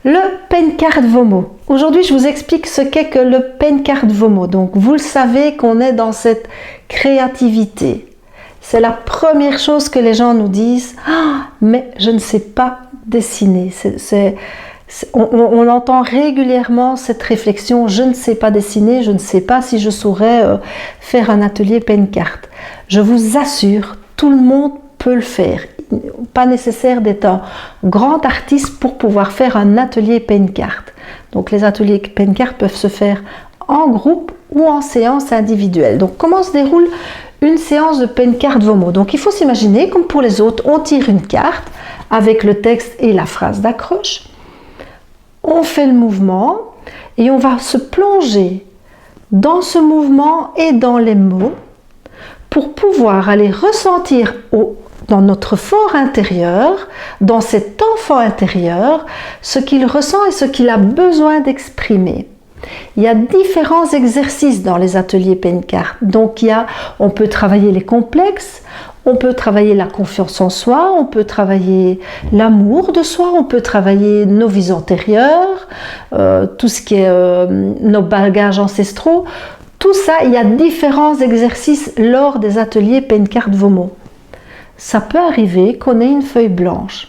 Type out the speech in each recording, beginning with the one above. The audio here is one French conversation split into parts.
Le Pencart Vomo. Aujourd'hui, je vous explique ce qu'est que le Pencart Vomo. Donc, vous le savez qu'on est dans cette créativité. C'est la première chose que les gens nous disent. Ah, mais je ne sais pas dessiner. On entend régulièrement cette réflexion. Je ne sais pas dessiner. Je ne sais pas si je saurais faire un atelier Pencart. Je vous assure, tout le monde peut le faire. Pas nécessaire d'être un grand artiste pour pouvoir faire un atelier Pencart. Donc les ateliers Pencart peuvent se faire en groupe ou en séance individuelle. Donc comment se déroule une séance de Pencart Vomo? Donc il faut s'imaginer, comme pour les autres, on tire une carte avec le texte et la phrase d'accroche. On fait le mouvement et on va se plonger dans ce mouvement et dans les mots pour pouvoir aller ressentir dans notre fort intérieur, dans cet enfant intérieur, ce qu'il ressent et ce qu'il a besoin d'exprimer. Il y a différents exercices dans les ateliers Pencart. Donc on peut travailler les complexes, on peut travailler la confiance en soi, on peut travailler l'amour de soi, on peut travailler nos vies antérieures, tout ce qui est nos bagages ancestraux. Tout ça, il y a différents exercices lors des ateliers Pencart Vomo. Ça peut arriver qu'on ait une feuille blanche,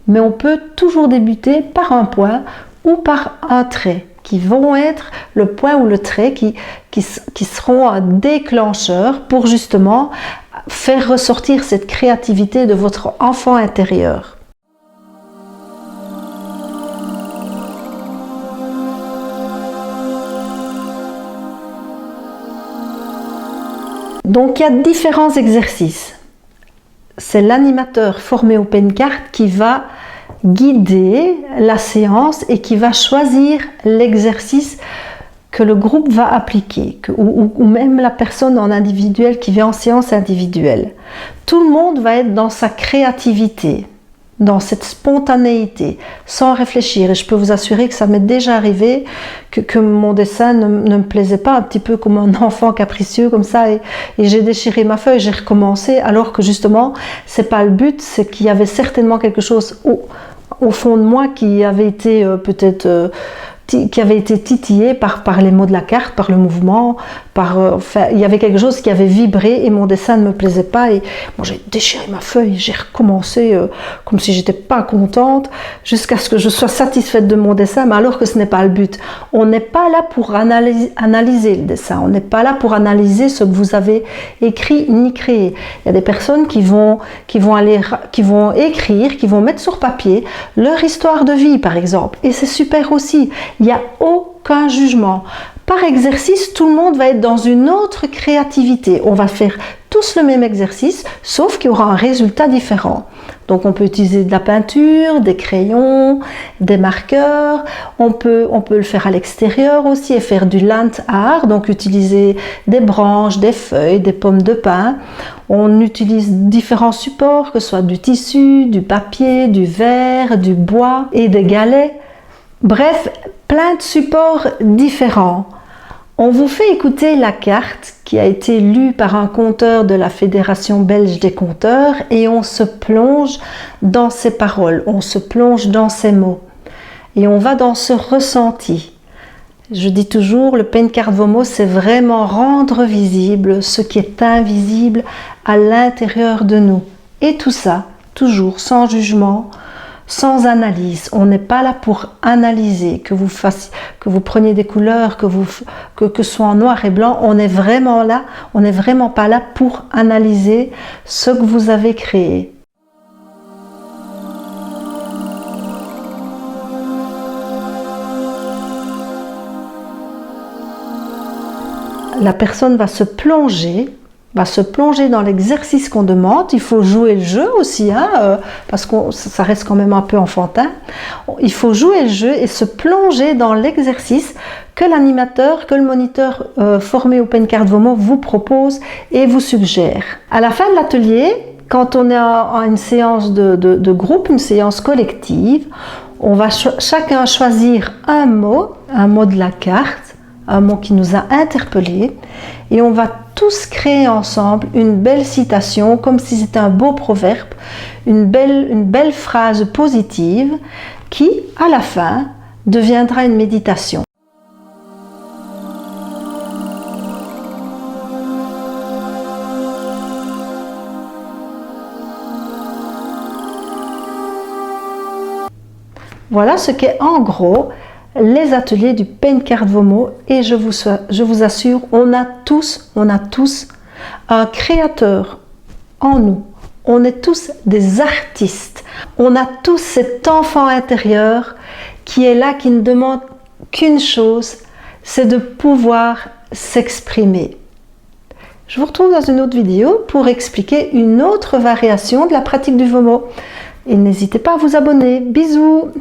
mais on peut toujours débuter par un point ou par un trait, qui vont être le point ou le trait qui seront un déclencheur pour justement faire ressortir cette créativité de votre enfant intérieur. Donc il y a différents exercices. C'est l'animateur formé au Pencart qui va guider la séance et qui va choisir l'exercice que le groupe va appliquer, ou même la personne en individuel qui vient en séance individuelle. Tout le monde va être dans sa créativité, dans cette spontanéité, sans réfléchir. Et je peux vous assurer que ça m'est déjà arrivé que mon dessin ne me plaisait pas, un petit peu comme un enfant capricieux comme ça, et j'ai déchiré ma feuille, j'ai recommencé, alors que justement, c'est pas le but, c'est qu'il y avait certainement quelque chose au fond de moi qui avait été qui avait été titillé par les mots de la carte, par le mouvement, il y avait quelque chose qui avait vibré et mon dessin ne me plaisait pas et moi j'ai déchiré ma feuille, j'ai recommencé comme si j'étais pas contente jusqu'à ce que je sois satisfaite de mon dessin, mais alors que ce n'est pas le but. On n'est pas là pour analyser le dessin, on n'est pas là pour analyser ce que vous avez écrit ni créé. Il y a des personnes qui vont écrire, qui vont mettre sur papier leur histoire de vie par exemple, et c'est super aussi. Il n'y a aucun jugement. Par exercice, tout le monde va être dans une autre créativité. On va faire tous le même exercice, sauf qu'il y aura un résultat différent. Donc on peut utiliser de la peinture, des crayons, des marqueurs. On peut le faire à l'extérieur aussi et faire du land art, donc utiliser des branches, des feuilles, des pommes de pin. On utilise différents supports, que ce soit du tissu, du papier, du verre, du bois et des galets. Bref, plein de supports différents. On vous fait écouter la carte qui a été lue par un conteur de la Fédération belge des conteurs et on se plonge dans ses paroles, on se plonge dans ses mots et on va dans ce ressenti. Je dis toujours, le Pencart Vomo, c'est vraiment rendre visible ce qui est invisible à l'intérieur de nous. Et tout ça, toujours sans jugement, sans analyse. On n'est pas là pour analyser, que vous preniez des couleurs, que ce soit en noir et blanc. On est vraiment là, on n'est vraiment pas là pour analyser ce que vous avez créé. La personne va se plonger dans l'exercice qu'on demande. Il faut jouer le jeu aussi, parce que ça reste quand même un peu enfantin. Il faut jouer le jeu et se plonger dans l'exercice que l'animateur, que le moniteur formé au Pencart Vomo vous propose et vous suggère. À la fin de l'atelier, quand on est à une séance de groupe, une séance collective, on va chacun choisir un mot de la carte, un mot qui nous a interpellés, et on va tous créer ensemble une belle citation, comme si c'était un beau proverbe, une belle phrase positive qui, à la fin, deviendra une méditation. Voilà ce qu'est en gros les ateliers du Pencart-Vomo et je vous assure, on a tous un créateur en nous. On est tous des artistes. On a tous cet enfant intérieur qui est là, qui ne demande qu'une chose, c'est de pouvoir s'exprimer. Je vous retrouve dans une autre vidéo pour expliquer une autre variation de la pratique du Vomo. Et n'hésitez pas à vous abonner. Bisous!